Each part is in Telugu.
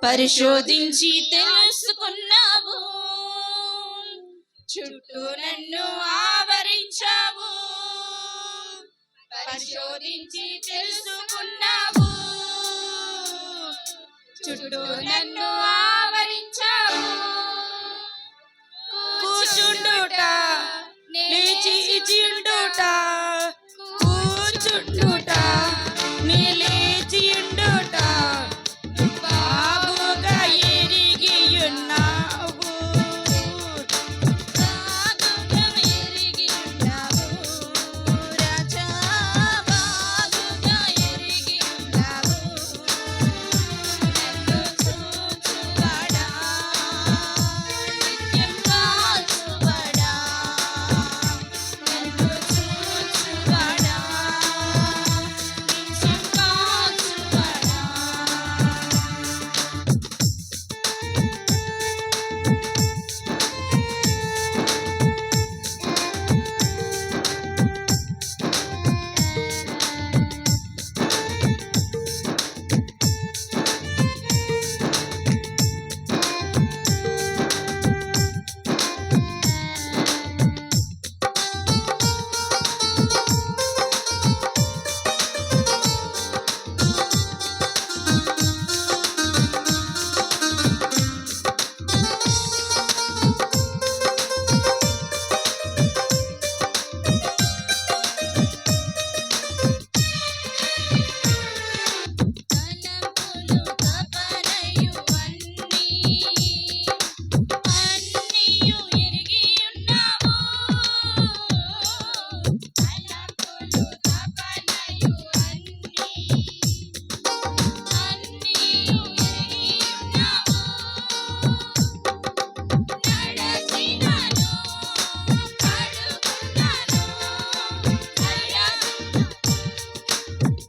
పరిశోధించి తెలుసుకున్నావు, చుట్టూ నన్ను ఆవరించావు. పరిశోధించి తెలుసుకున్నావు, చుట్టూ నన్ను ఆవరించావు. కూర్చుండుట లేచి చిండుట, కూర్చుండుట లేచి ఉండుట బాగుగా ఎరిగి ఉన్నావు, బాగుగా ఎరిగి ఉన్నావు రాజా, బాగుగా ఎరిగి ఉన్నావు. నన్ను చూచువాడా, నిత్యం కాచువాడా, నన్ను చూచువాడా, నిత్యం కాచువాడా. తలంపులు తపనయు అన్నియు ఎరిగి ఉన్నావు, తలంపులు తపనయు అన్నియు ఎరిగి ఉన్నావు. నడచినాను పడుకున్నాను అయ్యా,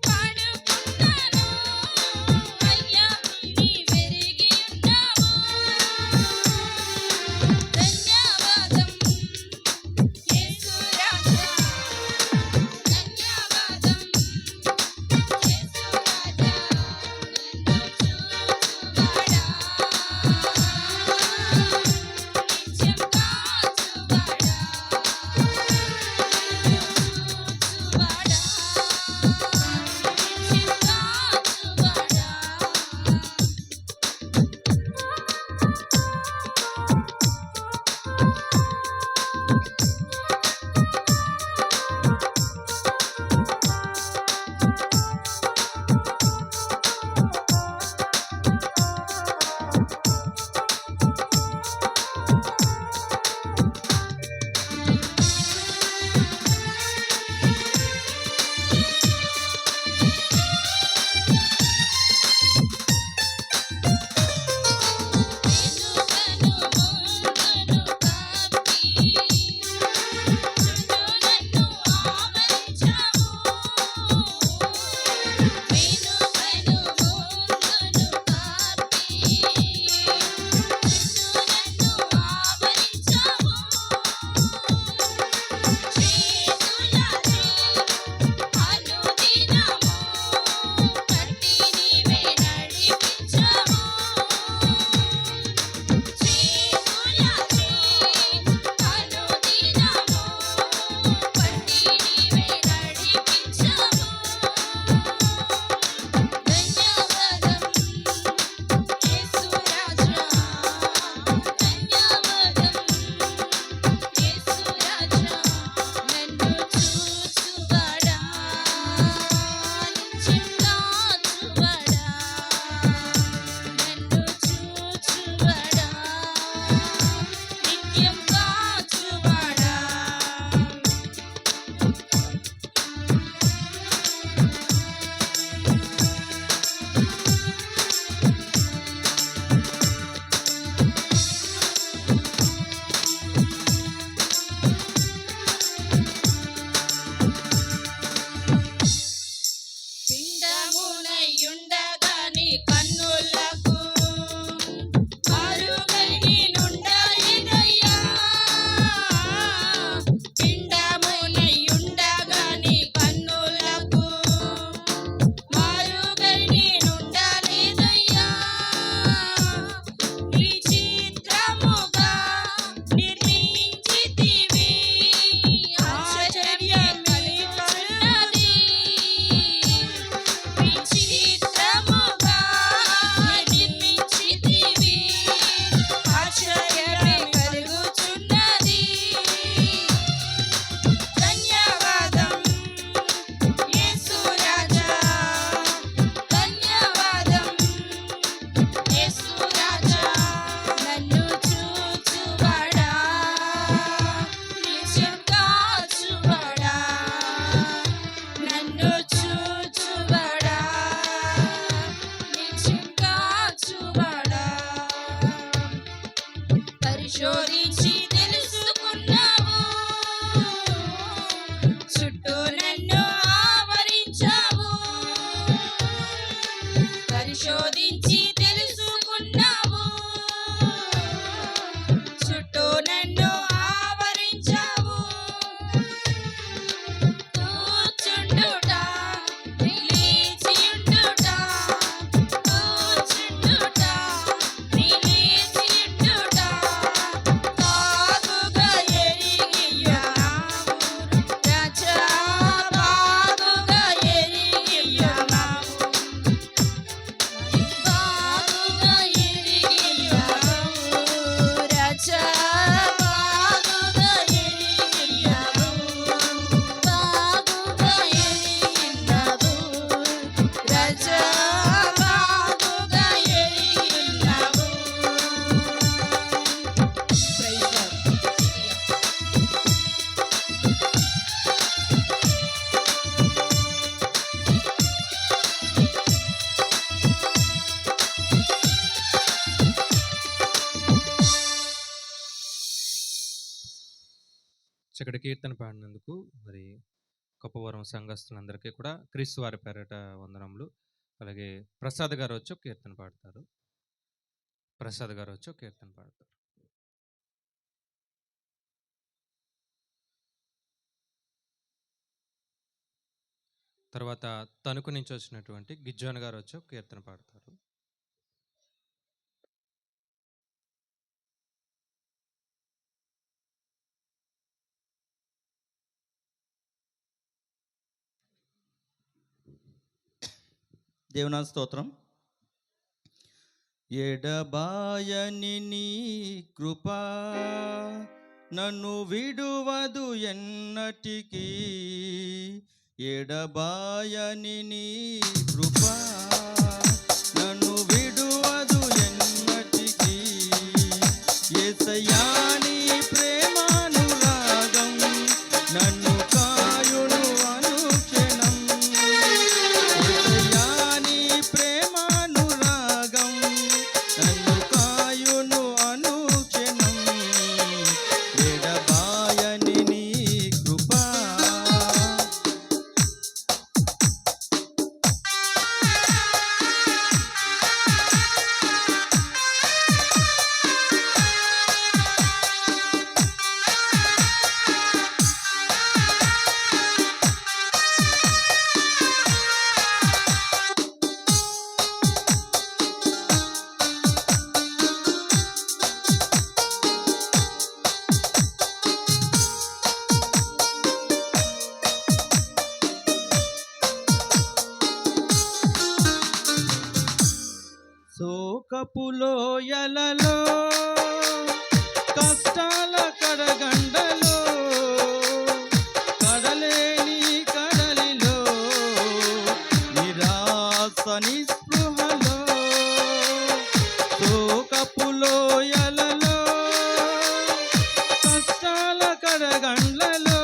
పడుకున్నాను అయ్యా, నీవెరిగి ఉన్నావు. ధన్యవాదం యేసు రాజా, ధన్యవాదం యేసు రాజా. నన్ను చూచువాడా, నిత్యం కాచువాడా, చూచువాడా, నిత్యం కాచువాడా. గురించి తెలుసుకున్నావు, చుట్టూ నన్ను ఆవరించావు. కూర్చుండుట, నిలిచియుండుట, కూర్చుండుట, నిలిచియుండుట, బాగుగా ఎరిగియున్నావు రాజా, బాగుగా ఎరిగియున్నావు, బాగుగా ఎరిగియున్నావు రాజా, బాగుగా ఎరిగియున్నావు, బాగుగా ఎరిగియున్నావు రాజా, బాగుగా ఎరిగియున్నావు. Praise lord. చక్కటి కీర్తన పాడినందుకు మరి గొప్పవరం సంఘస్థులందరికీ కూడా క్రీస్తు వారి పేరిట వందనములు. అలాగే ప్రసాద్ గారు వచ్చి ఒక కీర్తన పాడతారు. ప్రసాద్ గారు వచ్చి ఒక కీర్తన పాడతారు. తర్వాత తణుకు నుంచి వచ్చినటువంటి గిజ్జాన్ గారు వచ్చి ఒక కీర్తన పాడతారు. దేవునాథ స్తోత్రం. ఎడబాయని నీ కృపా నన్ను విడువదు ఎన్నటికీ, ఎడబాయని నీ కృపా నన్ను విడువదు ఎన్నటికీ, యేసయ్యా నీ ప్రేమానురాగం నన్ను కాయును అనుక్షణం, యేసయ్యా నీ ప్రేమానురాగం నన్ను కాయును అనుక్షణం, ఎడబాయని నీ కృపా. శోకపు లోయలలో కష్టాల కడగండలో కడలేని కడలిలో నిరాశ నిస్పృహలో, శోకపు లోయలలో కష్టాల కడగండ్లలో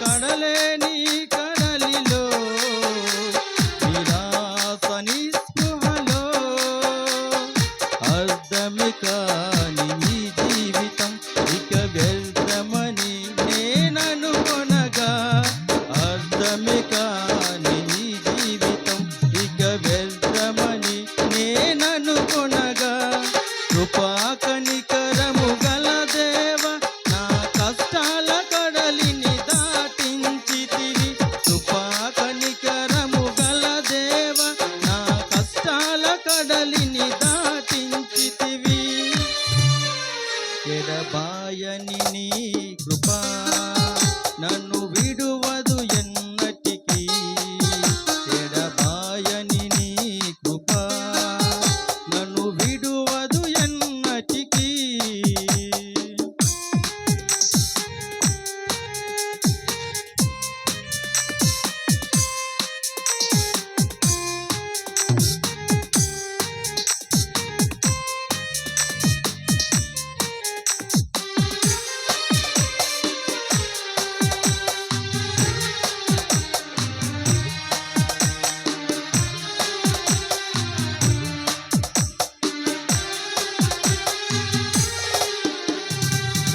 కడలేని కడలిలో నిరాశ నిస్పృహలో, అర్థమే కాని ఈ జీవితం ఇక వ్యర్థమని నేననుకొనగా, అర్థమే కాని ఈ జీవితం ఇక వ్యర్థమని నేననుకొనగా, కృపా కనికరము గల దేవ నా కష్టాల కడలిని దాటించితివి, కృపా కనికరము గల దేవ నా కష్టాల కడలిని దాటించితివి, ఎడబాయని నీ కృపా నన్ను విడువదు ఎన్నటికీ, ఎడబాయని నీ కృపా నన్ను విడువదు ఎన్నటికీ.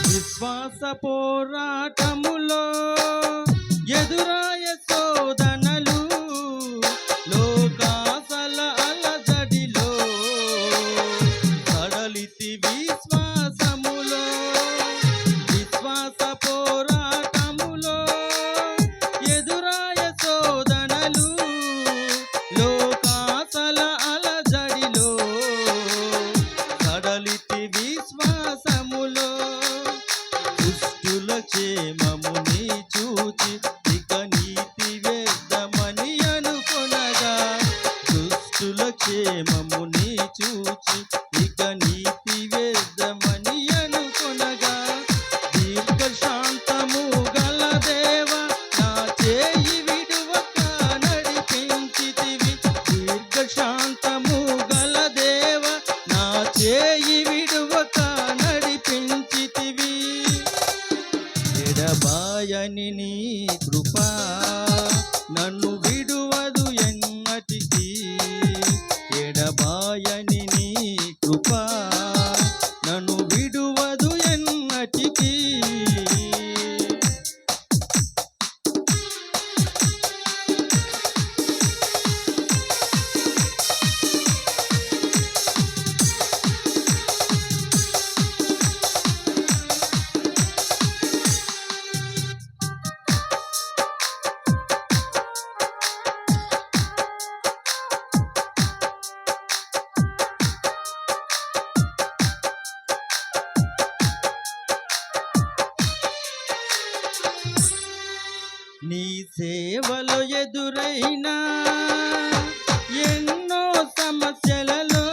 విశ్వాస పోరాటములో ఎదురాయ శోధనలు, లోకాసల అలజడులు దీనుల క్షేమముని చూచి ఇక నీతి వేద్దామని అనుకొనగా దీర్ఘశాంతము గల దేవ నా చేయి విడువక నడిపించితివి. దీర్ఘశాంతము గల దేవ నా చేయి విడువక నడిపించితివి. ఎడబాయని నీ కృపా నన్ను విడువదు ఎన్నటికీ. ఎడబాయని నీ కృపా నన్ను విడువదు ఎన్నటికీ. నీ సేవలో ఎదురైన ఎన్నో సమస్యలలో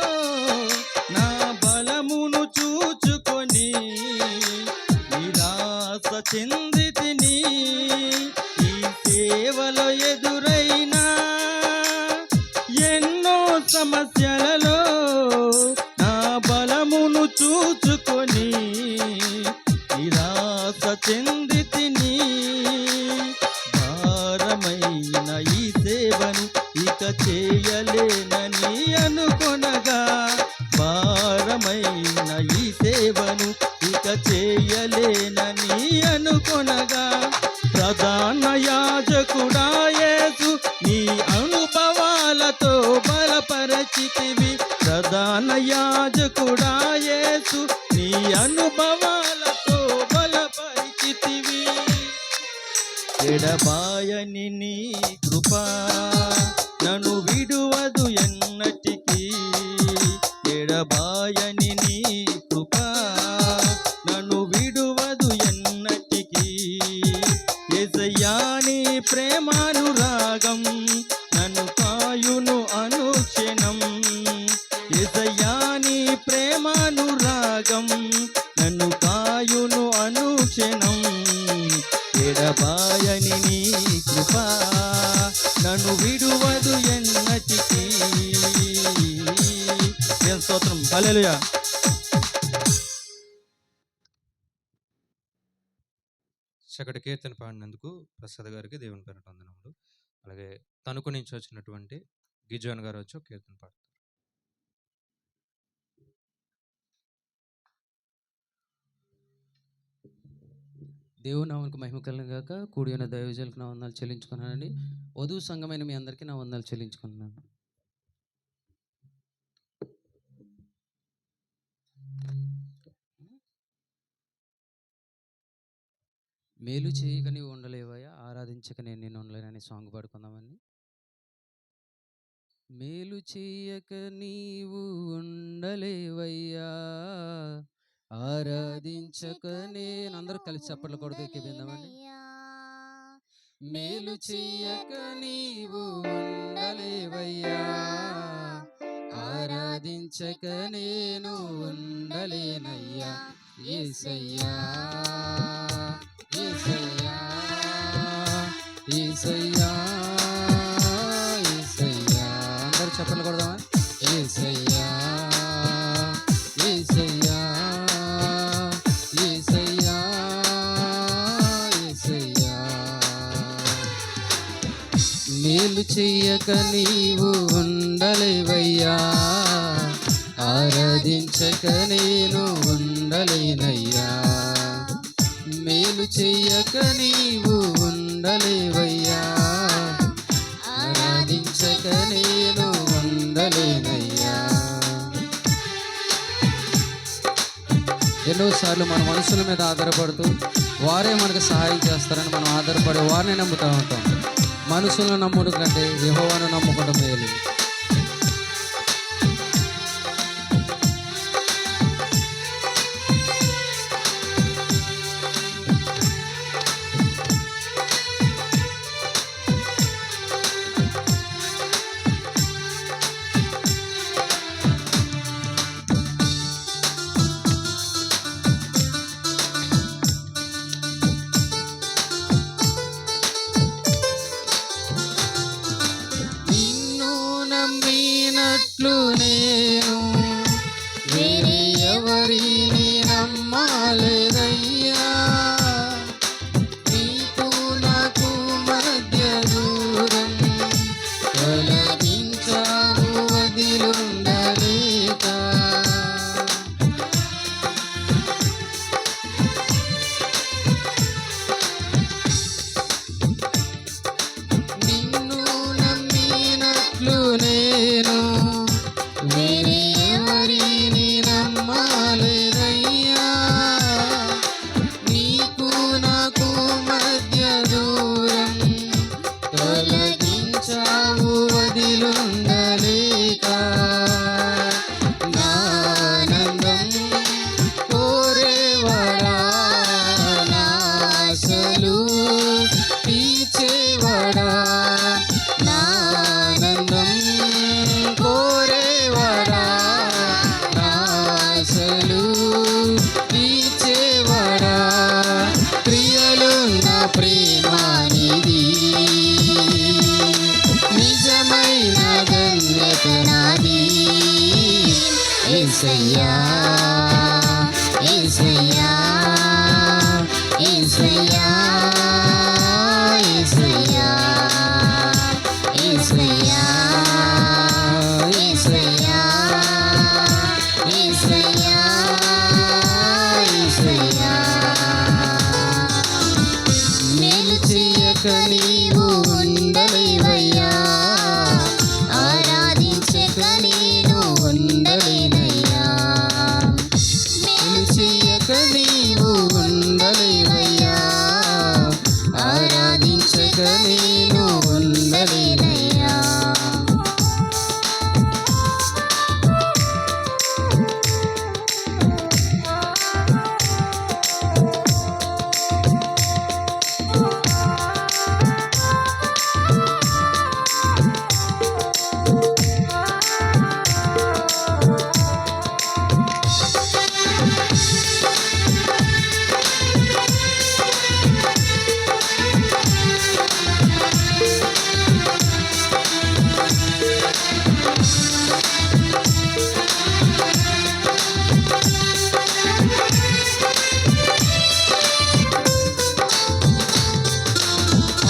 నా బలమును చూచుకొని నిరాశ చెందితిని. ఈ సేవలో ఎదురైన ఎన్నో సమస్యలలో నా బలమును చూచుకొని నిరాశ చెందితిని. భారమైన ఈ సేవను ఇక చేయలేనని అనుకొనగా భారమైన ఈ సేవను ఇక చేయలేనని అనుకొనగా ప్రధాన యాజకుడా యేసు నీ అనుభవాలతో బలపరచితివి. ప్రధాన యాజకుడా యేసు నీ అనుభవాలతో బలపరిచితివి. ఎడబాయని నీ కృపా నన్ను విడువదు ఎన్నటికీ. ఎడబాయని నీ కృపా నన్ను విడువదు ఎన్నటికీ. యేసయ్యా నీ ప్రేమానురాగం నన్ను కాయును అనుక్షణం. యేసయ్యా నీ ప్రేమానురాగం నన్ను కాయును అనుక్షణం. ఎడబాయని నీ కృపా నన్ను విడువదు ఎన్నటికీ. స్తోత్రం. హల్లెలూయా. చక్కటి కీర్తన పాడినందుకు ప్రసాద్ గారికి దేవుని పేరిట వందనములు. అలాగే తణుకు నుంచి వచ్చినటువంటి గిజోన్ గారు వచ్చి ఒక కీర్తన పాడతారు. దేవుని నామమునకు మహిమ కలుగును గాక. కూడి ఉన్న దైవజనులకు నా వందనాలు చెల్లించుకున్నానండి. వధువు సంఘమైన మీ అందరికీ నా వందనాలు చెల్లించుకున్నాను. మేలు చేయక నీవు ఉండలేవయ్యా, ఆరాధించక నేను నిన్ను ఉండలేనని సాంగ్ పాడుకుందామండి. మేలు చేయక నీవు ఉండలేవయ్యా, ఆరాధించక నేను. అందరూ కలిసి చప్పట్లు కొడుతూ ఎక్కిపోయిందామండి. మేలు చెయ్యక నీవు ఉండలేవయ్యా, ఆరాధించక నేను ఉండలేనయ్యా. యేసయ్యా యేసయ్యా యేసయ్యా యేసయ్యా. అందరూ చప్పట్లు కొడదామా. యేసయ్యా యేసయ్యా యేసయ్యా యేసయ్యా. మేలు చెయ్యక నీవు ఉండలేవయ్యా, ఆరాధించక నేను ఉండలేనయ్యా. మేలు చెయ్యక నీవు ఉండలేవయ్యా, ఆరాధించక నేను ఉండలేనయ్యా. ఎన్నోసార్లు మన మనుషుల మీద ఆధారపడుతూ వారే మనకు సహాయం చేస్తారని మనం ఆధారపడి వారిని నమ్ముతూ ఉంటాం. మనుషులను నమ్ముడు కంటే యెహోవాను నమ్ముకోవడం మేలు. నమ్మినట్లు నేను వేరే ఎవరిని నమ్మాలేదయ్యా. నీకు నాకు మధ్య దూరం తొలగించావు వదిలుండలేక. నిన్ను నమ్మినట్లు నేను వేరే ఎవరిని నమ్మాలేదయ్యా. నీకు నాకు మధ్య దూరం తొలగించావు వదిలుండలేక. నా ఆనందం కోరేవాడా, నా ఆశలు తీర్చేవాడా, నా ఆనందం కోరేవాడా, నా ఆశలు తీర్చేవాడా. క్రియలున్న ప్రేమానిది, నిజమైన ధన్యత నాది. యేసయ్యా యేసయ్యా యేసయ్యా యేసయ్యా యేసయ్యా యేసయ్యా యేసయ్యా యేసయ్యా. మేలు చేయక నీవు ఉండలేవయ్యా, ఆరాధించక నేను ఉండలేనయ్యా. మేలు చేయక నీవు ఉండలేవయ్యా, ఆరాధించక నేను ఉండలేనయ్యా.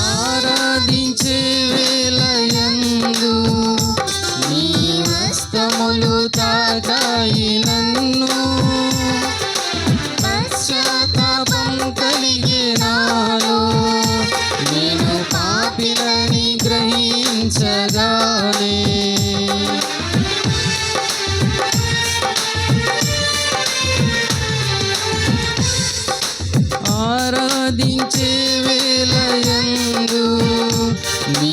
ఆరాధించే వేళయందు నీ హస్తములు తాకాయి నన్ను. పశ్చాత్తాపం కలిగే నాలో నేను పాపినని గ్రహించగానే. ఆరాధించే వేళయందు నీ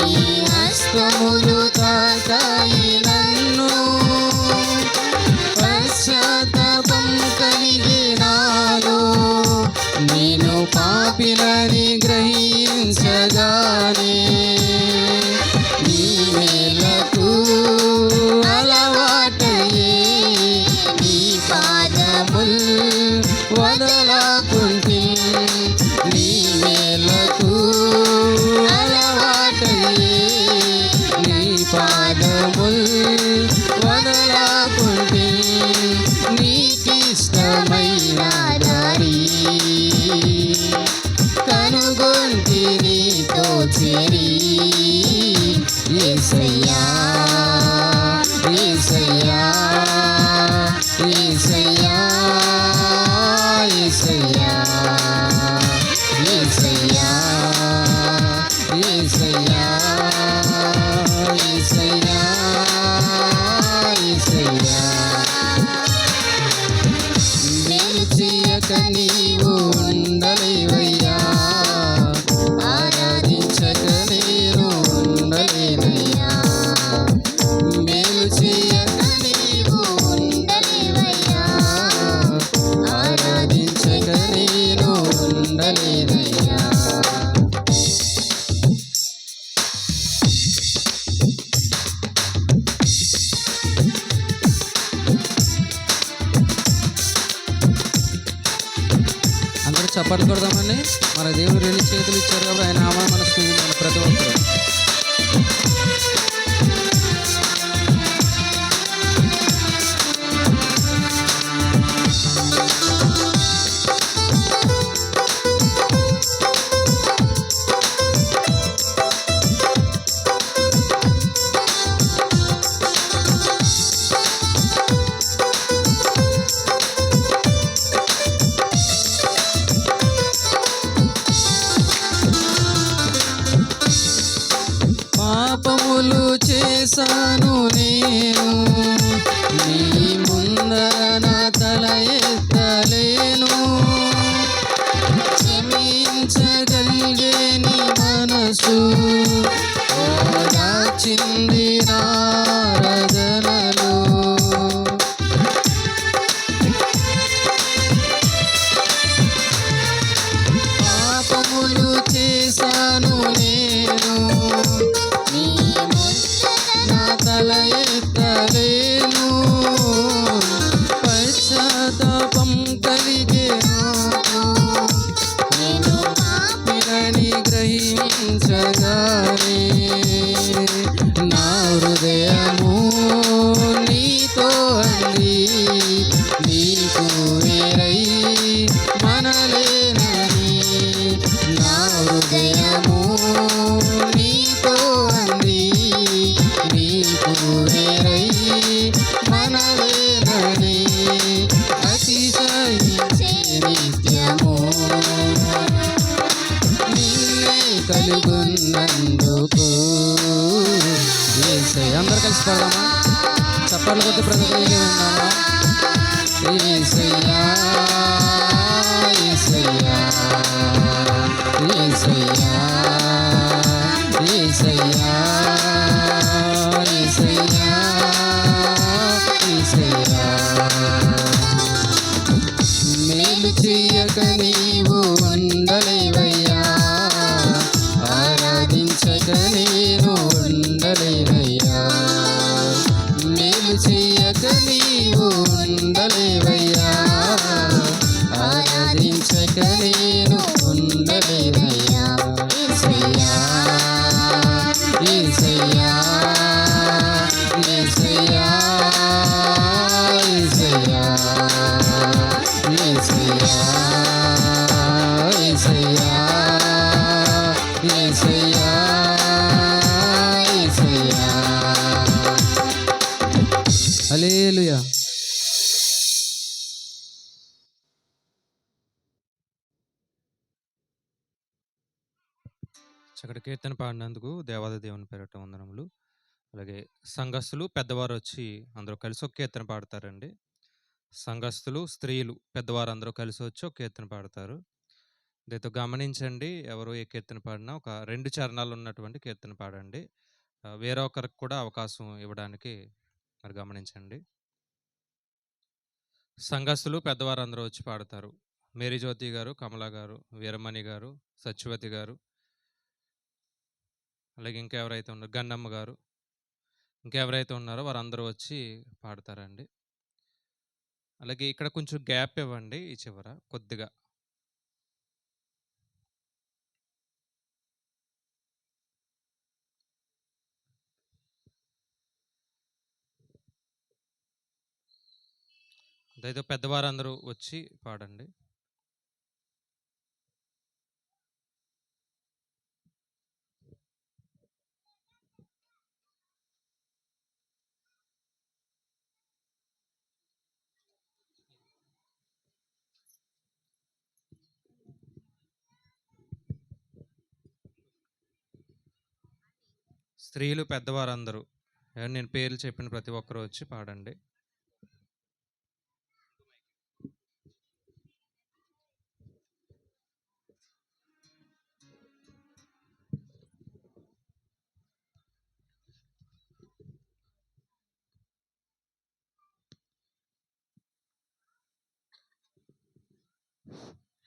హస్తములు తాకాయి నన్ను. పశ్చాత్తాపం కలిగే నాలో నేను పాపినని గ్రహించగానే. నీ మేలకు అలవాటయ్యే నీ పాదముల్ వదలకుంటి. నీ మేలకు అలవాటయ్యే నీ పాదముల్ వదలకుంటి. నీకిష్టమైన దారి కనుగొంటి నీతో చేరి. యేసయ్యా యేసయ్యా యేసయ్యా యేసయ్యా యేసయ్యా యేసయ్యా యేసయ్యా యేసయ్యా. మేలు చేయక నీవు ఉండలేవయ్యా, ఆరాధించక నేను ఉండలేనయ్యా. మేలు చేయక నీవు ఉండలేవయ్యా, ఆరాధించక నేను ఉండలేనయ్యా. అందరూ చప్పట్లు కొడదామండి. మన దేవుడు 2 చేతులు ఇచ్చారు కాబట్టి ఆయన నామం మన స్తుతించాలి ప్రతి ఒక్కరు. నీకు వేరై మనలేనని నా హృదయము నీతో అంది నీకు వేరై మనలేనని అతిశయించే నిత్యము నిన్నే కలుగున్నందుకు యేసయ్య. అందరూ కలిసి పాడదామా? చప్పట్లు కొట్టి ప్రభుత్వం ఉన్నామా? యేసయ్యా యేసయ్యా యేసయ్యా యేసయ్యా యేసయ్యా యేసయ్యా మేలు చేయక నీవు ఉండలేవయ్యా ఆరాధించక నేను ఉండలేవయ్యా మేలు చేయక నీవు ఉండలేవయ్యా ఆరాధించక నేను ఉండలేవయ్యా యేసయ్యా యేసయ్యా యేసయ్యా యేసయ్యా యేసయ్యా యేసయ్యా యేసయ్యా యేసయ్యా. హల్లెలూయా. చక్కటి కీర్తన పాడినందుకు దేవాది దేవుని పేరట వందనములు. అలాగే సంఘస్థులు పెద్దవారు వచ్చి అందరూ కలిసి ఒక కీర్తన పాడతారండి. సంఘస్థులు స్త్రీలు పెద్దవారు అందరూ కలిసి వచ్చి ఒక కీర్తన పాడతారు. దీంతో గమనించండి, ఎవరు ఏ కీర్తన పాడినా ఒక 2 చరణాలు ఉన్నటువంటి కీర్తన పాడండి. వేరొకరికి కూడా అవకాశం ఇవ్వడానికి మరి గమనించండి. సంఘస్థులు పెద్దవారు అందరూ వచ్చి పాడతారు. మేరీ జ్యోతి గారు, కమలా గారు, వీరమణి గారు, సత్యవతి గారు, అలాగే ఇంకెవరైతే ఉన్నారో గన్నమ్మ గారు, ఇంకెవరైతే ఉన్నారో వారందరూ వచ్చి పాడతారండి. అలాగే ఇక్కడ కొంచెం గ్యాప్ ఇవ్వండి ఈ చివర కొద్దిగా. దయతో పెద్దవారందరూ వచ్చి పాడండి. స్త్రీలు పెద్దవారందరూ నేను పేర్లు చెప్పిన ప్రతి ఒక్కరూ వచ్చి పాడండి.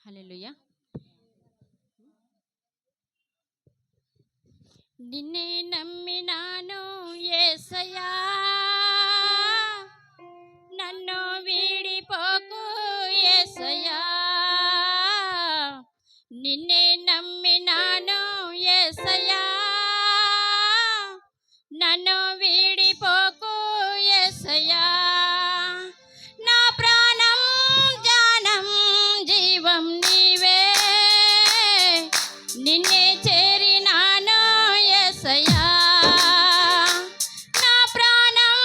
హల్లెలూయా. నిన్నే నమ్మినాను యేసయ్యా, నన్ను వీడిపోకు యేసయ్యా. నిన్నే నమ్మినాను యేసయ్యా, నన్ను వీడిపోకు యేసయ్యా. నా ప్రాణం జానం జీవం నీవే, నిన్నే చేరినాను యేసయ్యా. నా ప్రాణం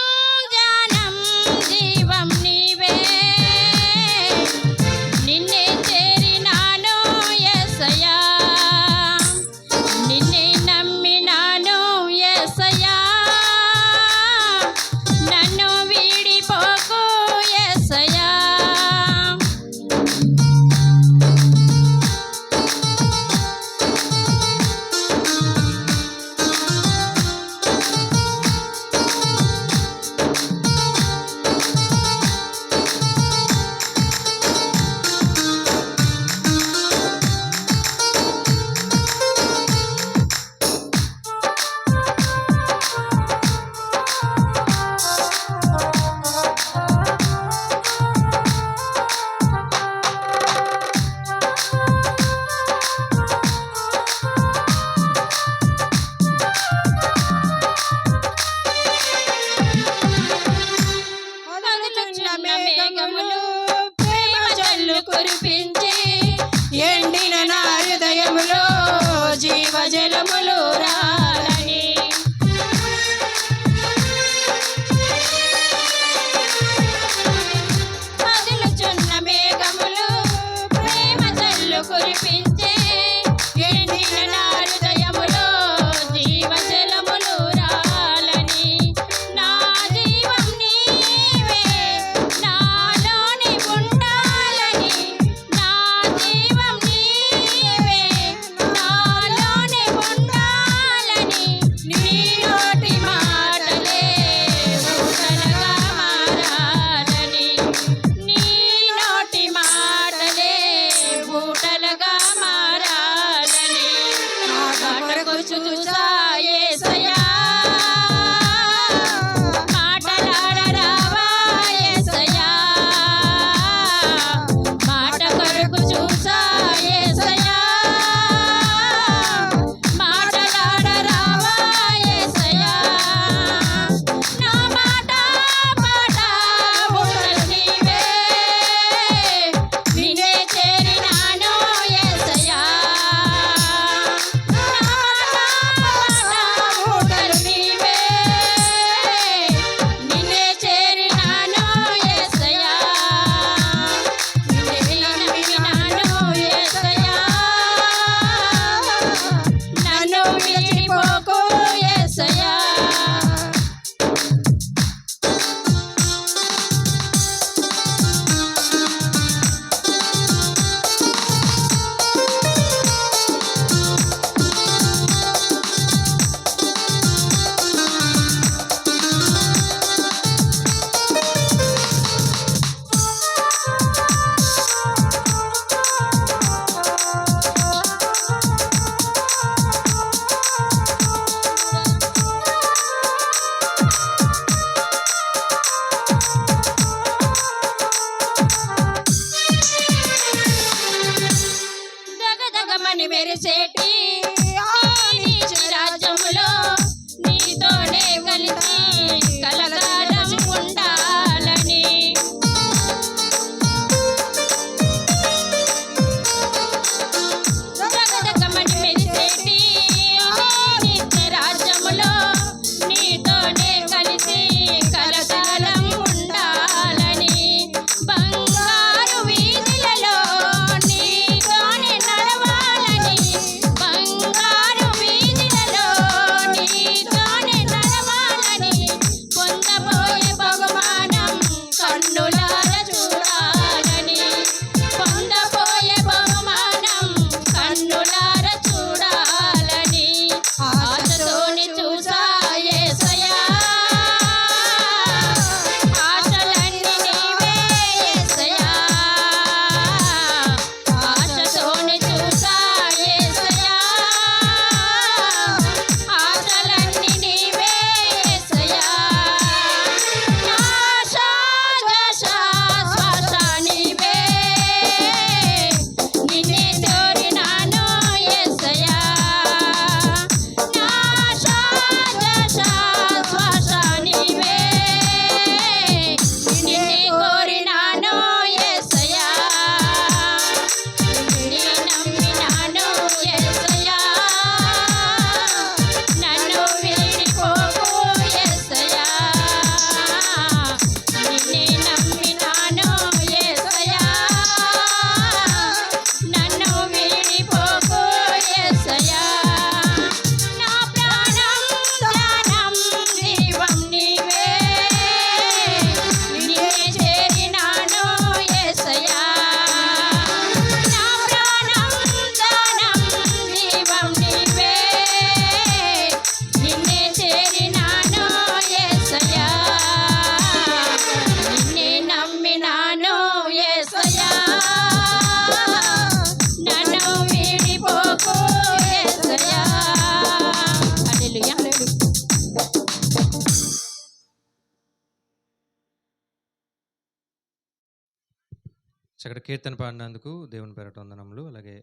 చక్కటి కీర్తన పాడినందుకు దేవుని పేరట వందనములు. అలాగే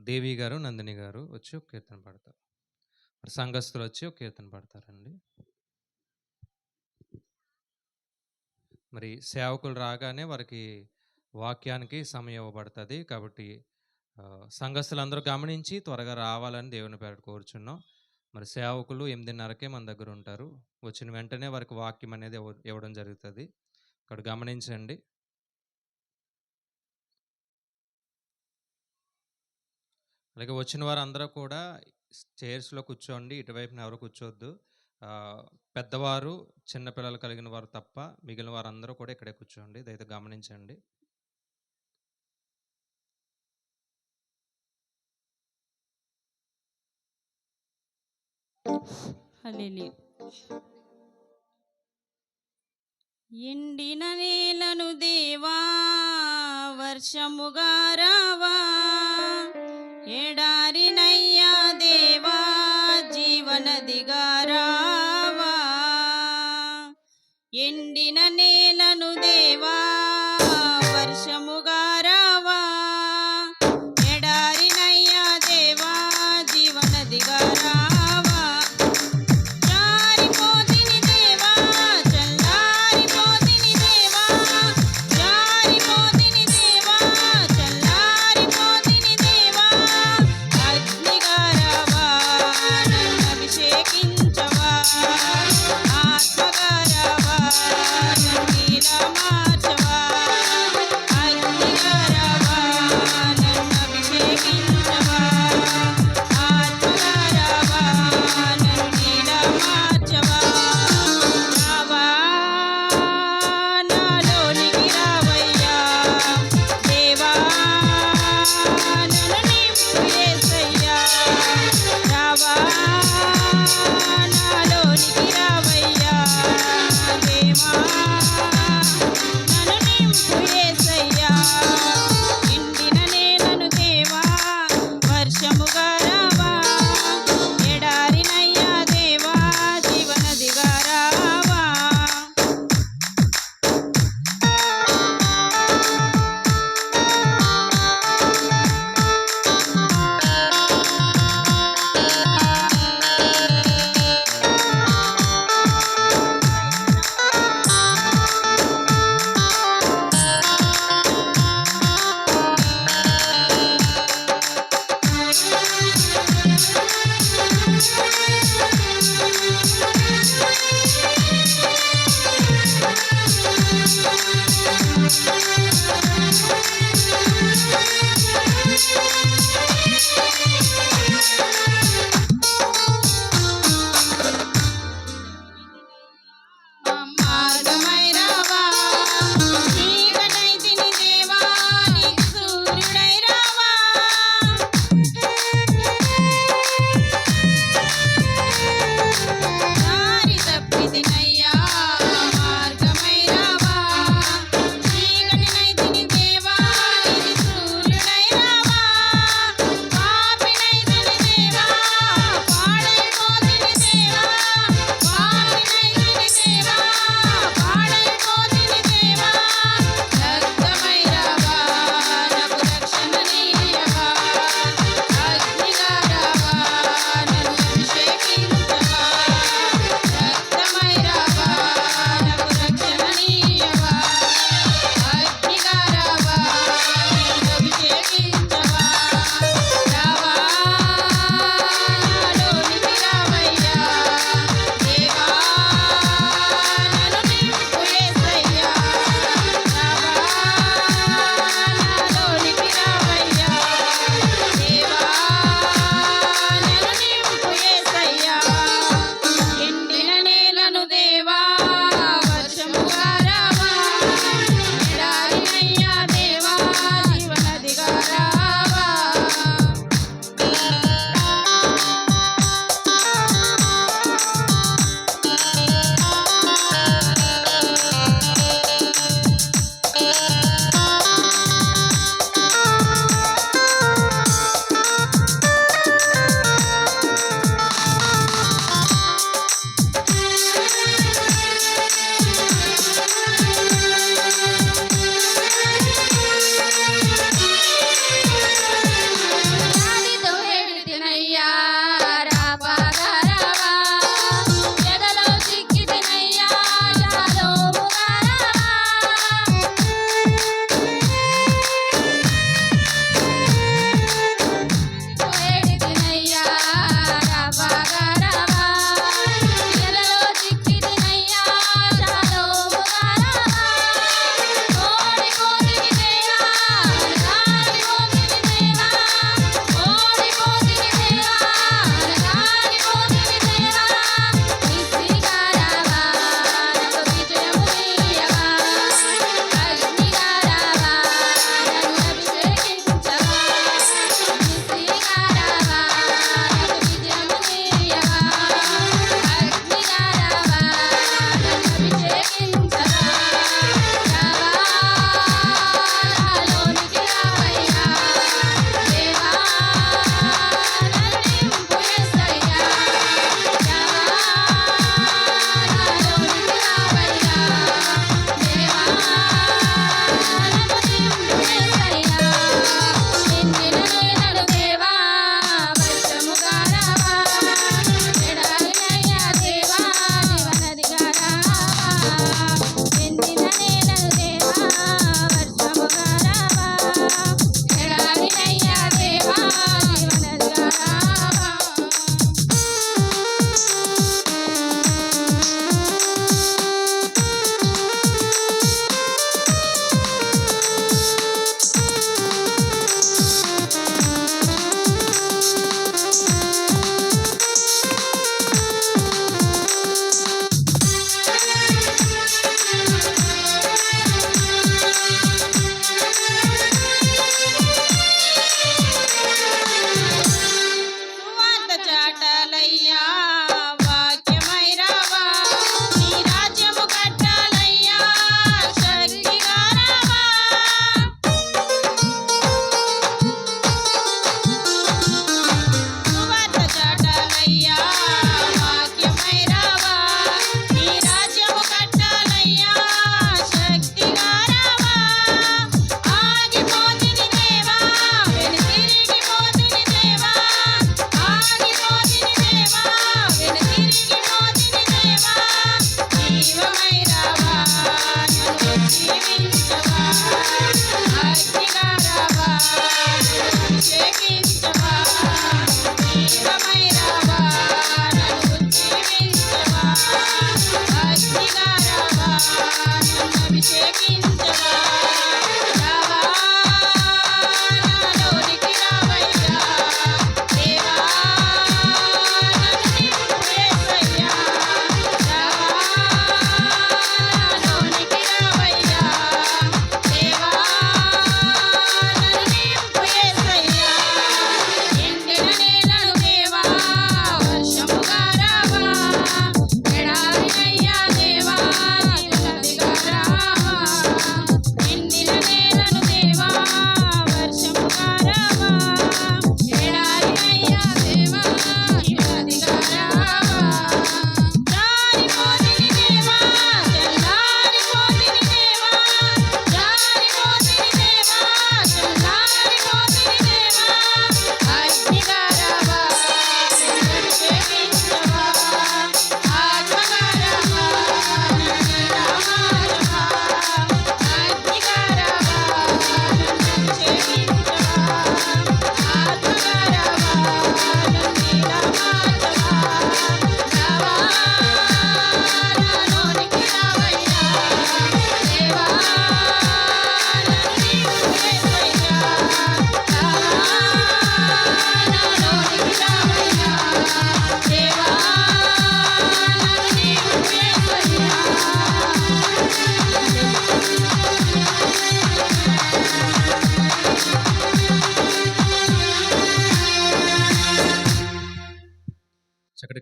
దేవి గారు, నందిని గారు వచ్చి ఒక కీర్తన పాడతారు. మరి సంఘస్థులు వచ్చి ఒక కీర్తన పాడతారండి. మరి సేవకులు రాగానే వారికి వాక్యానికి సమయం ఇవ్వబడుతుంది. కాబట్టి సంఘస్థులందరూ గమనించి త్వరగా రావాలని దేవుని పేరట కోరుచున్నాం. మరి సేవకులు 8:30కే మన దగ్గర ఉంటారు. వచ్చిన వెంటనే వారికి వాక్యం అనేది ఇవ్వడం జరుగుతుంది. ఇక్కడ గమనించండి. అలాగే వచ్చిన వారందరూ కూడా చైర్స్లో కూర్చోండి. ఇటువైపున ఎవరు కూర్చోవద్దు. పెద్దవారు, చిన్నపిల్లలు కలిగిన వారు తప్ప మిగిలిన వారందరూ కూడా ఇక్కడే కూర్చోండి. దయచేసి గమనించండి. హల్లెలూయా. ఎండిన నేలను దేవా వర్షముగా రావా, ఎడారినయ్యా దేవా జీవనదిగా రావా. ఎండిన నేలను దేవా వర్షముగా రావా, ఎడారినయ్యా దేవా జీవనదిగా రావా. జారిపోతిని దేవా చల్లారిపోతిని దేవా, జారిపోతిని దేవా చల్లారిపోతిని దేవా. అగ్నిగా రావా నన్ను అభిషేకించవా, ఆత్మగా రావా నన్ను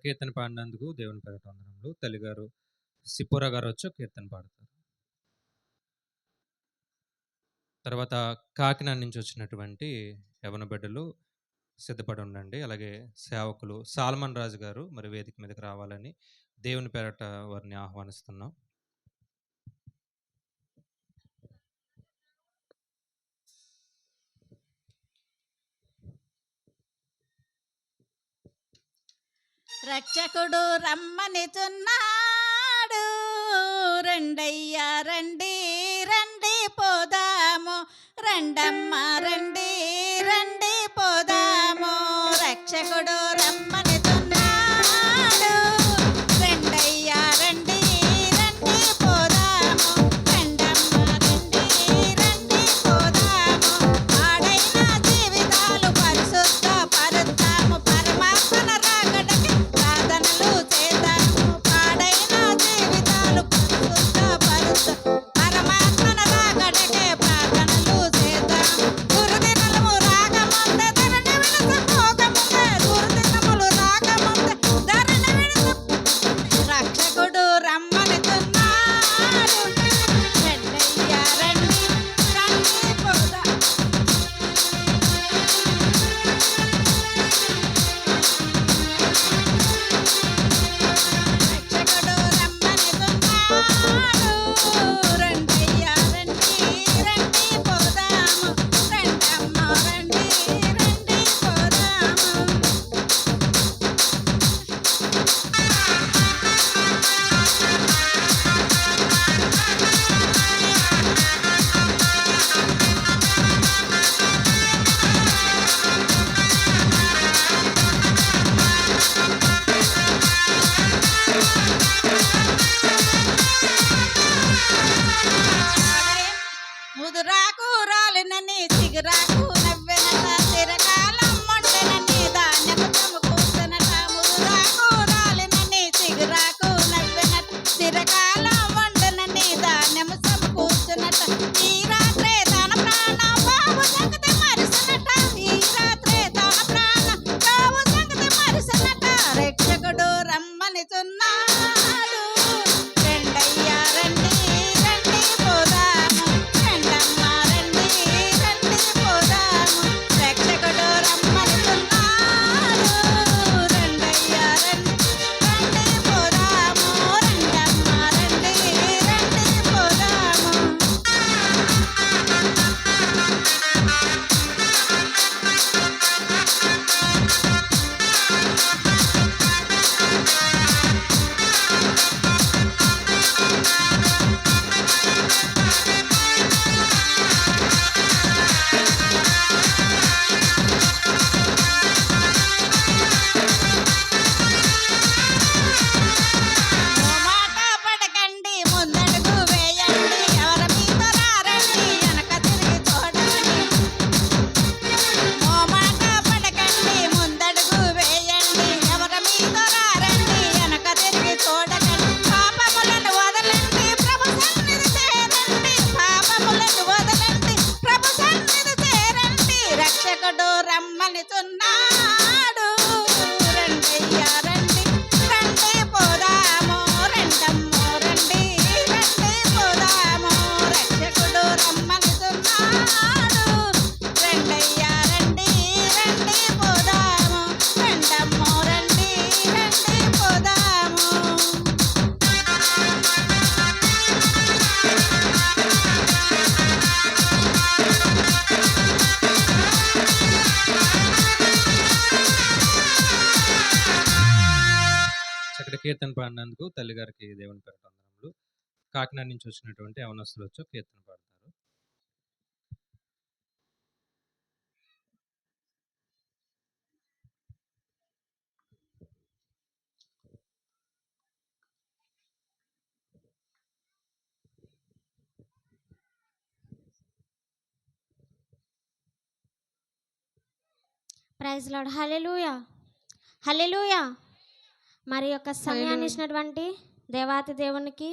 కీర్తన పాడినందుకు దేవుని పేరట వందనములు. తల్లిగారు సిపోరా గారు వచ్చి ఒక కీర్తన పాడతారు. తర్వాత కాకినాడ నుంచి వచ్చినటువంటి యవన బిడ్డలు సిద్ధపడి ఉండండి. అలాగే సేవకులు సాల్మన్ రాజు గారు మరి వేదిక మీదకి రావాలని దేవుని పేరట వారిని ఆహ్వానిస్తున్నాం. రక్షకుడు రమ్మనిచున్నాడు, రండయ్యా రండి రండి పోదాము, రండమ్మ రండి రండి పోదాము. రక్షకుడు రమ్మనిచున్నాడు, రండయ్యా రండి రండి పోదాము, రండమ్మ రండి రండి పోదాము. పాడైన జీవితాలు పరిశుద్ధ పరుద్దాము, పరమాత్మన రాకడకి ప్రార్థనలు చేద్దాము. పాడైన జీవితాలు పరిశుద్ధ పరుద్దాము, పరమాత్మన రాకడకి ప్రార్థనలు చేద్దాము. దుర్దినము రాకముందే ధరణి విడిచిపోకముందే, దుర్దినములు రాకముందే ధరణి రక్షకుడు రమ్మనిచున్నాడు, రండయ్యా రండి రండి పోదాం. రక్షకుడు రమ్మనిచున్నాడు, రండయ్యా రండి రండి పోదాము, రండమ్మ రండి రండి పోదాము. ముదురాకు రాలినని సిగురాకు నవ్వెనట, చిరకాలం ఉండనని ధాన్యము సమకూర్చనట. ముదురాకు రాలినని సిగురాకు నవ్వెనట, చిరకాలం ఉండనని ధాన్యము సమకూర్చనట. ఈ రాత్రే తన ప్రాణం బాబు సంగతి మరిసనట, ఈ రాత్రే తన ప్రాణం బాబు సంగతి మరిసనట. రక్షకుడు రమ్మనిచున్నాడు, రండయ్యా రండి రండి పోదాము, రండమ్మ రండి రండి పోదాము. రక్షకుడు రమ్మనిచున్నాడు, రండయ్యా రండి రండి పోదాము, రండమ్మ రండి రండి పోదాము. ఓ మాట పడకండి, ముందడుగు వేయండి, ఎవరి మీద రారండి, వెనక తిరిగి చూడండి. ఓ మాట పడకండి, ముందడుగు వేయండి, ఎవరి మీద రారండి, వెనక తిరిగి చూడకండి. పాపములను వదలండి, ప్రభు సన్నిధి చేరండి, పాపములను వదలండి, ప్రభు సన్నిధి చేరండి. రక్షకుడు రమ్మనిచున్నాడు, రండయ్యా రండి రండి పోదాము, రండమ్మ రండి రండి పోదాము. రక్షకుడు రమ్మనిచున్నాడు, రండయ్యా రండి రండి పోదాము, రండమ్మ రండి రండి పోదాము. చక్కటి కీర్తన పాడినందుకు తల్లిగారికి దేవుని పేరట వందనములు. కాకినాడ నుంచి వచ్చినటువంటి యవనస్తులు వచ్చి ఒక కీర్తన పాడతారు. Praise Lord. Hallelujah hallelujah. మరి యొక్క సమయాన్ని ఇచ్చినటువంటి దేవాతి దేవునికి,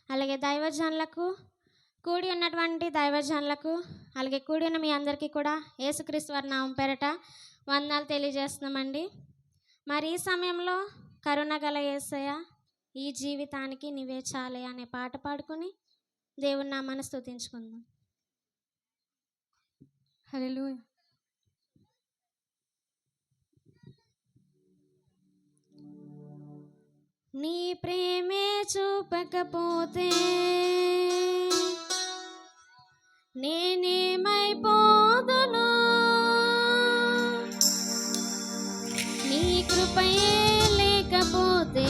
అలాగే దైవజనులకు, కూడి ఉన్నటువంటి దైవజనులకు, అలాగే కూడి ఉన్న మీ అందరికీ కూడా యేసుక్రీస్తు వారి నామం పేరట వందనాలు తెలియజేస్తున్నామండి. మరి ఈ సమయంలో కరుణ గల యేసయ్య, ఈ జీవితానికి నీవే చాలే అనే పాట పాడుకొని దేవుని నామాన్ని స్తుతించుకుందాం. హల్లెలూయా. నీ ప్రేమే చూపకపోతే నేనేమైపోదును, నీ కృపయే లేకపోతే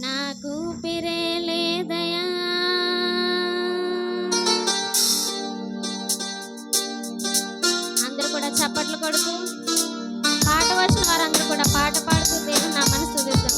నాకు పిరే లేదయా. అందరూ కూడా చప్పట్లు కొడుతూ, పాట వచ్చిన వారందరూ కూడా పాట పాడుతూ దేవుని నామాన్ని స్తుతిద్దాం.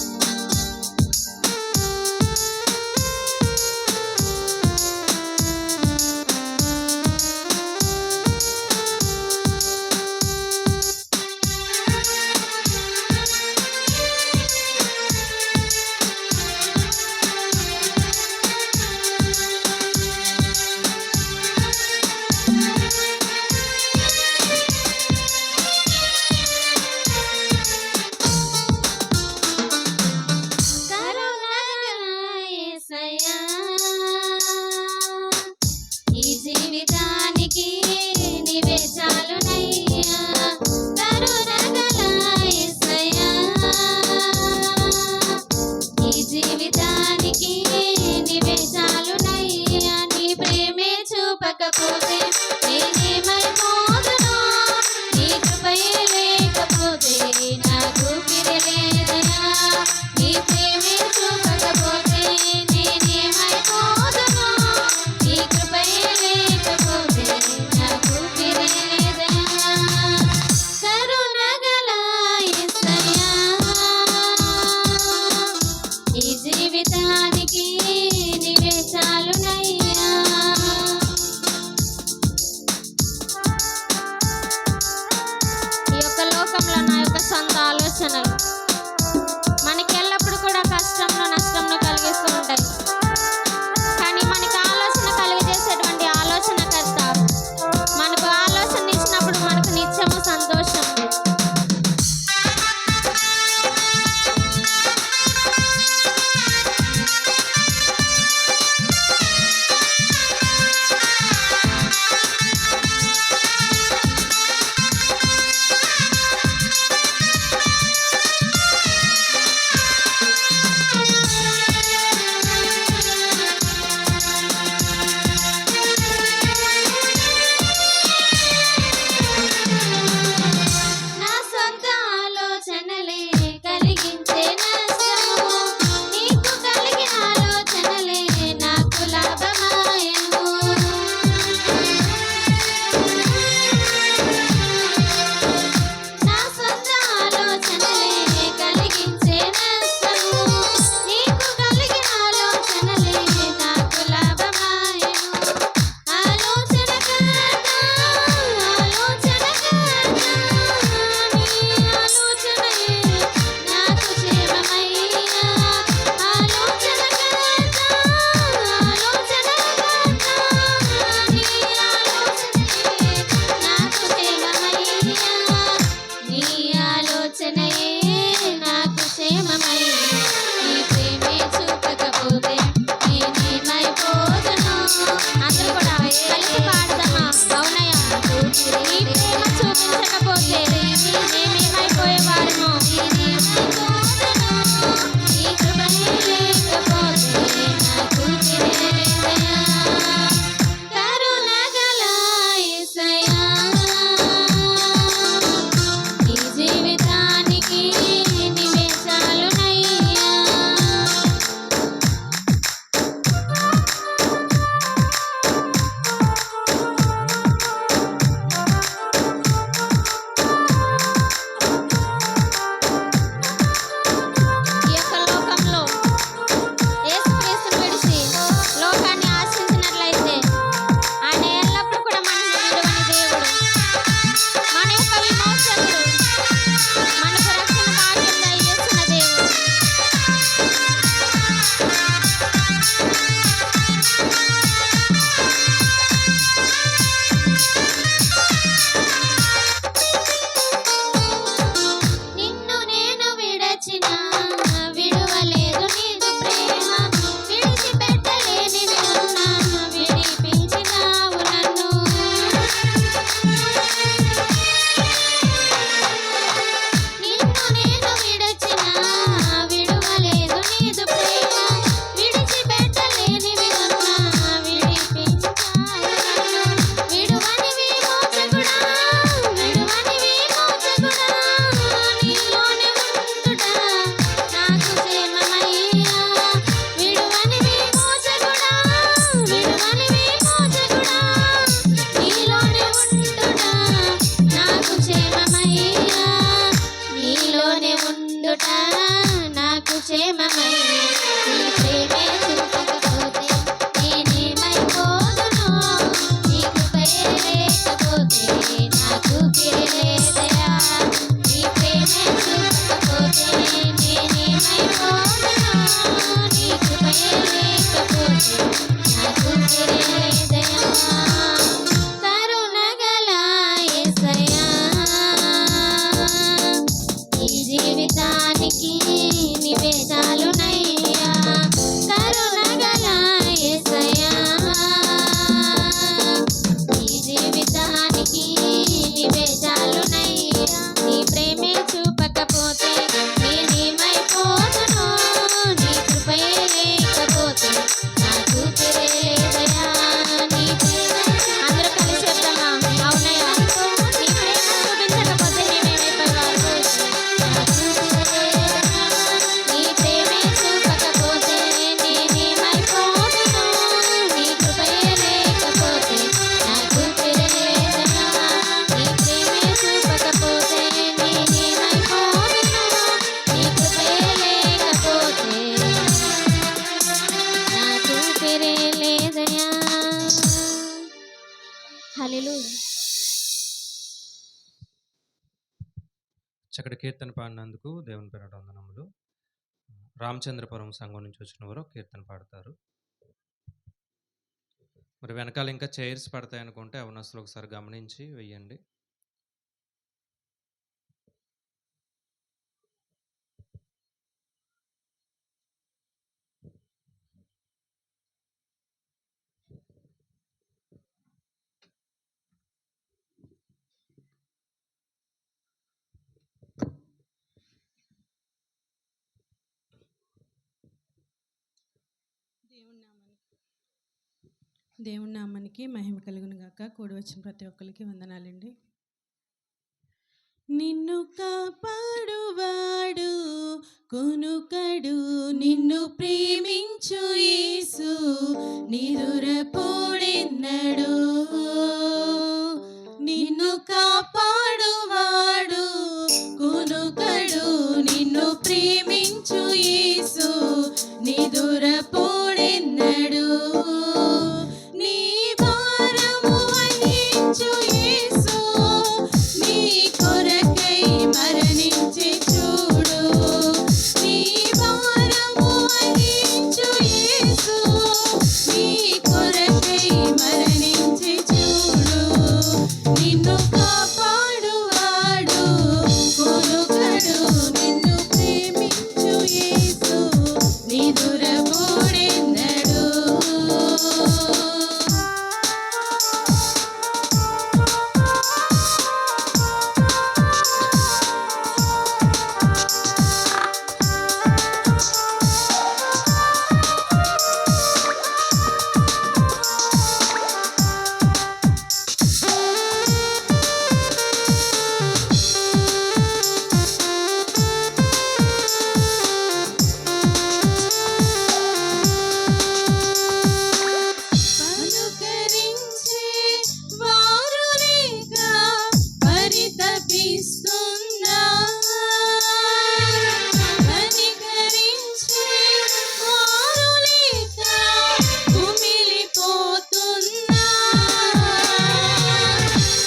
వేరే లేదయా. హల్లెలూయా. చక్కటి కీర్తన పాడినందుకు దేవుని పేరట వందనములు. రామచంద్రపురం సంఘం నుంచి వచ్చిన వారు కీర్తన పాడతారు. మరి వెనకాల ఇంకా చైర్స్ పడతాయి అనుకుంటే అవనస్తులు ఒకసారి గమనించి వెయ్యండి. దేవుని నామానికి మహిమ కలుగును గాక. కూడి వచ్చిన ప్రతి ఒక్కరికి వందనాలండి. నిన్ను కాపాడువాడు కొనుకడు, నిన్ను ప్రేమించు యేసు నిదురపోడెన్నడు. నిన్ను కాపాడువాడు కొనుకడు, నిన్ను ప్రేమించు యేసు నిదురపోడెన్నడు. నీ భారము వహించు యేసు, నీ కొరకై మరణించి చూడు. నీ భారము వహించు యేసు, నీ కొరకై మరణించి చూడు. నిన్ను కాపాడువాడు కొనుకడు, నిన్ను ప్రేమించు యేసు నిదురపోడెన్నడు. పలుకరించే వారు లేక పరితపిస్తున్నా, కనికరించే వారు లేక కుమిలిపోతున్నా.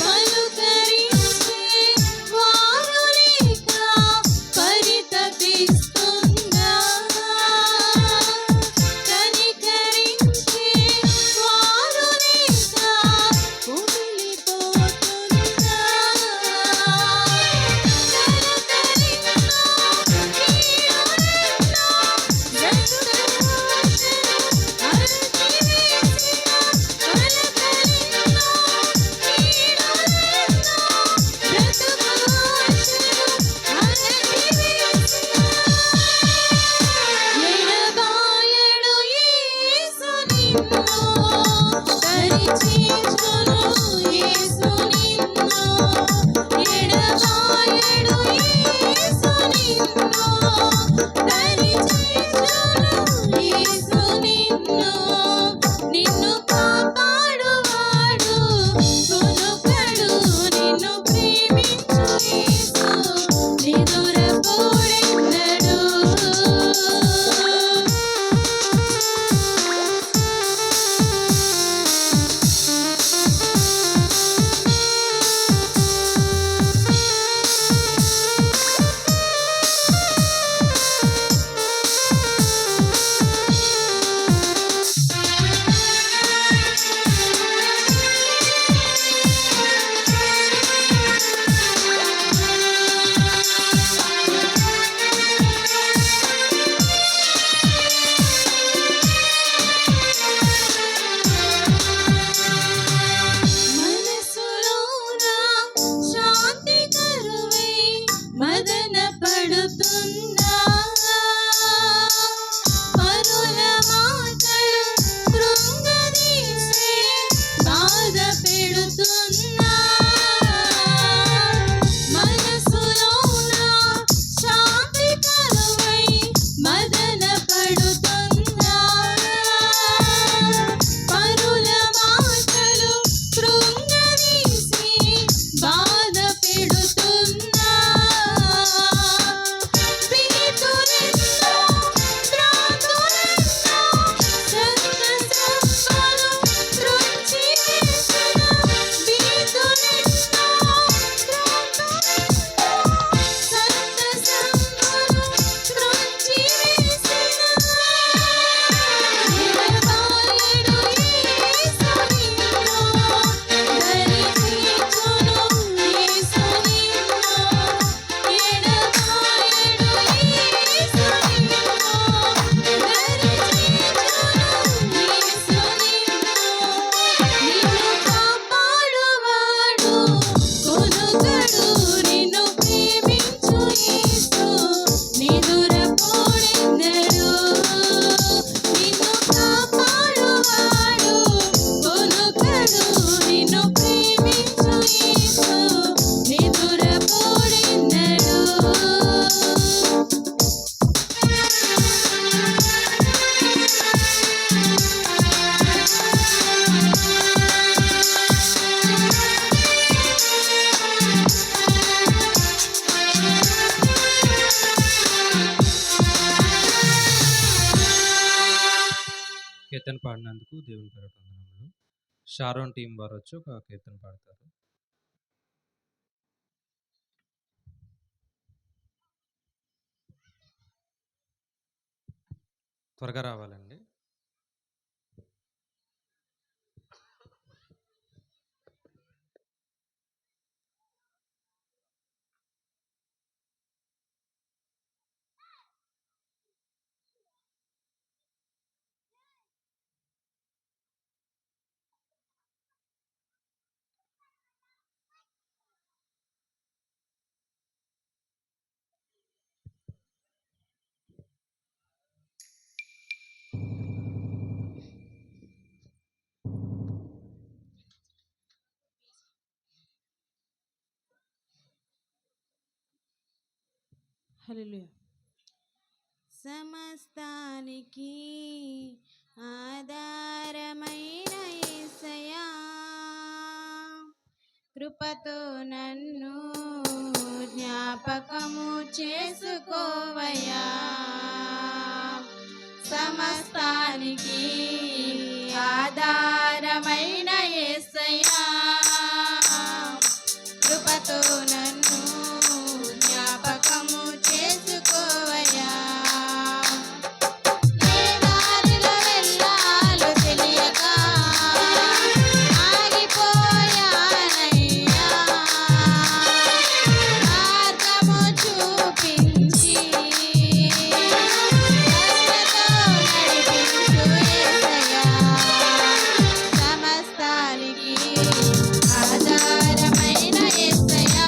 పలుకరించే వారు లేక పరితపిస్తున్నా, కనికరించే వారు లేక కుమిలిపోతున్నా. ఎడబాయడు యేసు నిన్ను, దరిచేర్చును యేసు నిన్ను. ఎడబాయడు యేసు నిన్ను, దరిచేర్చును యేసు నిన్ను. నిన్ను కాపాడువాడు కొనుకడు, నిన్ను ప్రేమించు యేసు నిదురపోడెన్నడు. కీర్తన పాడినందుకు దేవుని పేరట వందనములు. షారోన్ టీం వారు వచ్చి ఒక కీర్తన పాడతారు. త్వరగా రావాలండి. హల్లెలూయా. సమస్తానికి ఆధారమైన యేసయ్యా, కృపతో నన్ను జ్ఞాపకము చేసుకోవయ్యా. సమస్తానికి ఆధారమైన యేసయ్యా, కృపతో నన్ను జ్ఞాపకము చేసుకోవయ్యా. ఏ దారిలో వెళ్ళాలో తెలియక ఆగిపోయానయ్యా, మార్గము చూపించి కరుణతో నడిపించు యేసయ్యా. సమస్తానికి ఆధారమైన యేసయ్యా,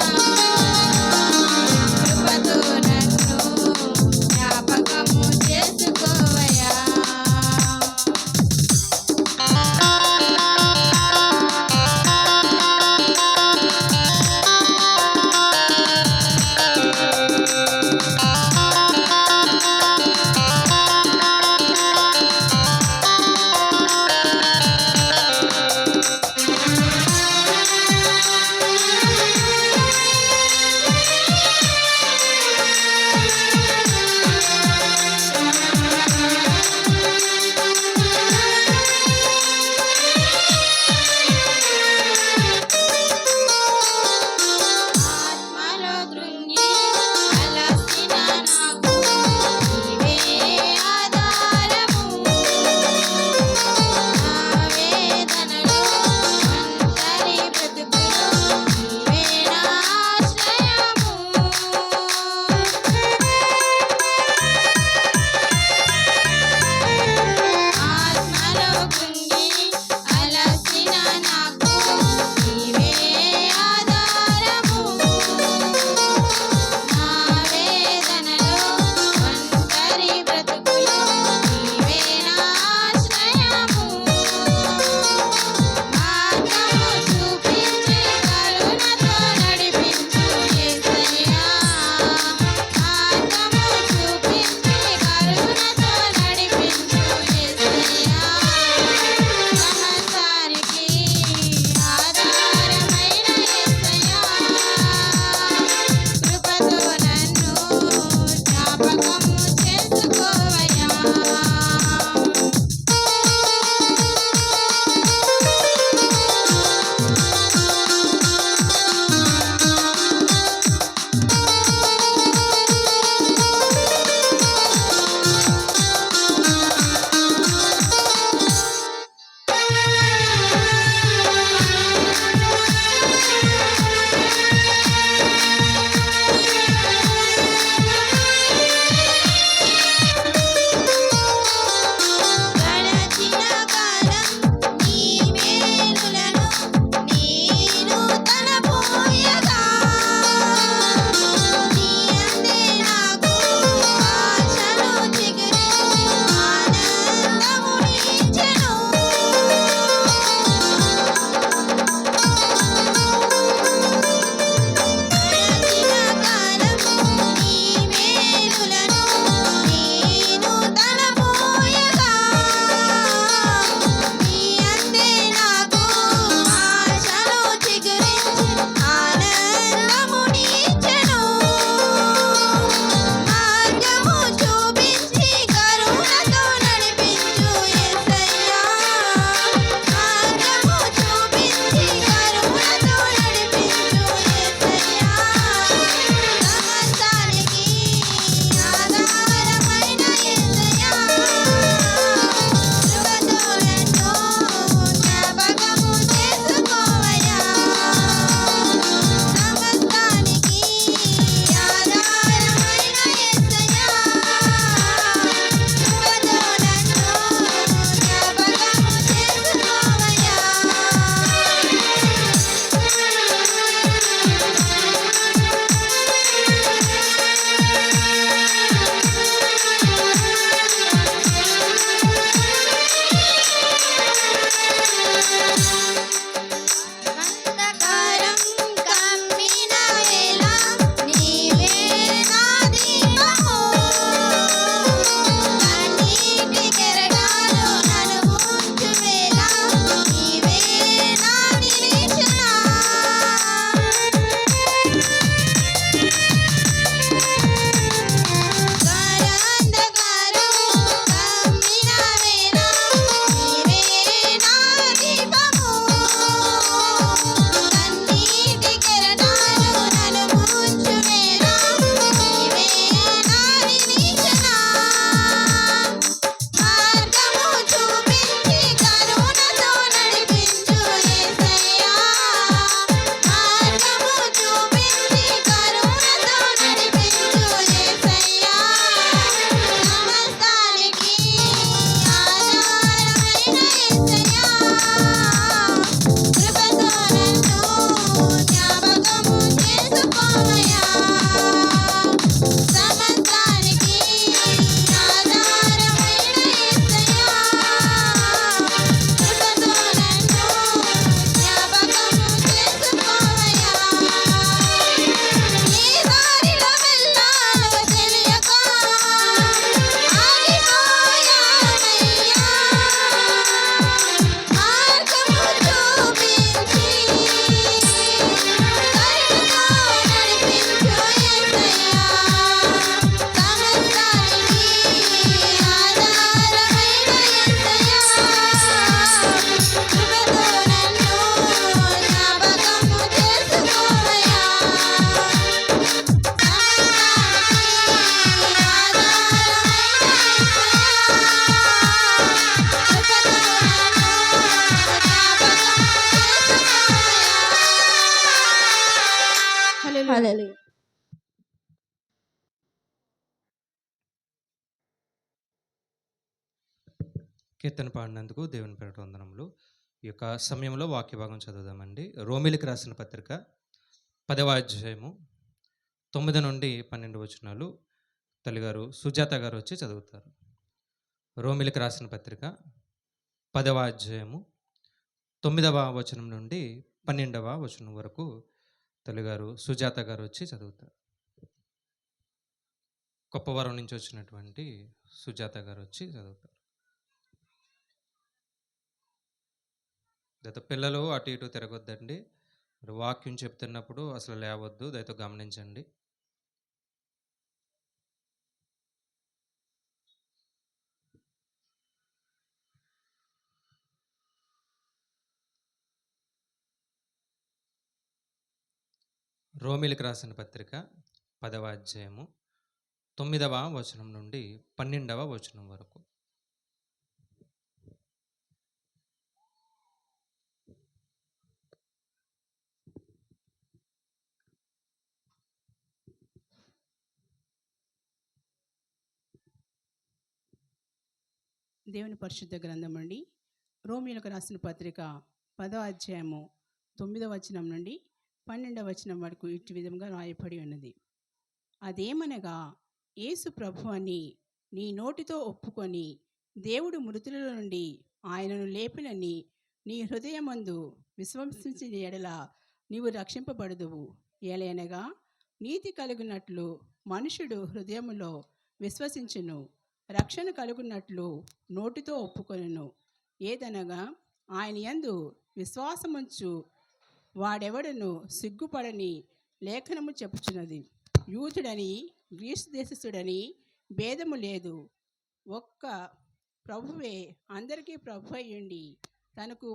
హల్లెలూయా. కీర్తన పాడినందుకు దేవుని పేరిట వందనములు. ఈ యొక్క సమయంలో వాక్య భాగం చదువుదామండి. రోమిలికి రాసిన పత్రిక 10వ అధ్యాయము 9 నుండి 12 వచనాలు తల్లిగారు సుజాత గారు వచ్చి చదువుతారు. రోమిలికి రాసిన పత్రిక 10వ అధ్యాయము 9వ వచనం నుండి 12వ వచనం వరకు తల్లిగారు సుజాత గారు వచ్చి చదువుతారు. కొప్పవరం నుంచి వచ్చినటువంటి సుజాత గారు వచ్చి చదువుతారు. దయతో పిల్లలు అటు ఇటు తిరగొద్దండి. మరి వాక్యం చెప్తున్నప్పుడు అసలు లేవద్దు, దయతో గమనించండి. రోమిలికి రాసిన పత్రిక 10వ అధ్యాయము 9వ వచనం నుండి 12వ వచనం వరకు. దేవుని పరిశుద్ధ గ్రంథం అండి. రోమిలకు రాసిన పత్రిక 10వ అధ్యాయము 9వ వచనం నుండి 12వ వచనం వరకు ఇటు విధంగా రాయబడి ఉన్నది. అదేమనగా, యేసు ప్రభు అని నీ నోటితో ఒప్పుకొని దేవుడు మృతుల నుండి ఆయనను లేపినని నీ హృదయమందు విశ్వసించిన ఎడల నీవు రక్షింపబడదువు. ఏలైనగా నీతి కలుగునట్లు మనుషుడు హృదయములో విశ్వసించును, రక్షణ కలుగునట్లు నోటితో ఒప్పుకొనును. ఏదనగా ఆయన యందు విశ్వాసముంచు వాడెవడను సిగ్గుపడని లేఖనము చెప్పుచున్నది. యూదుడని గ్రీసు దేశస్థుడని భేదము లేదు, ఒక్క ప్రభువే అందరికీ ప్రభు అయ్యుండి తనకు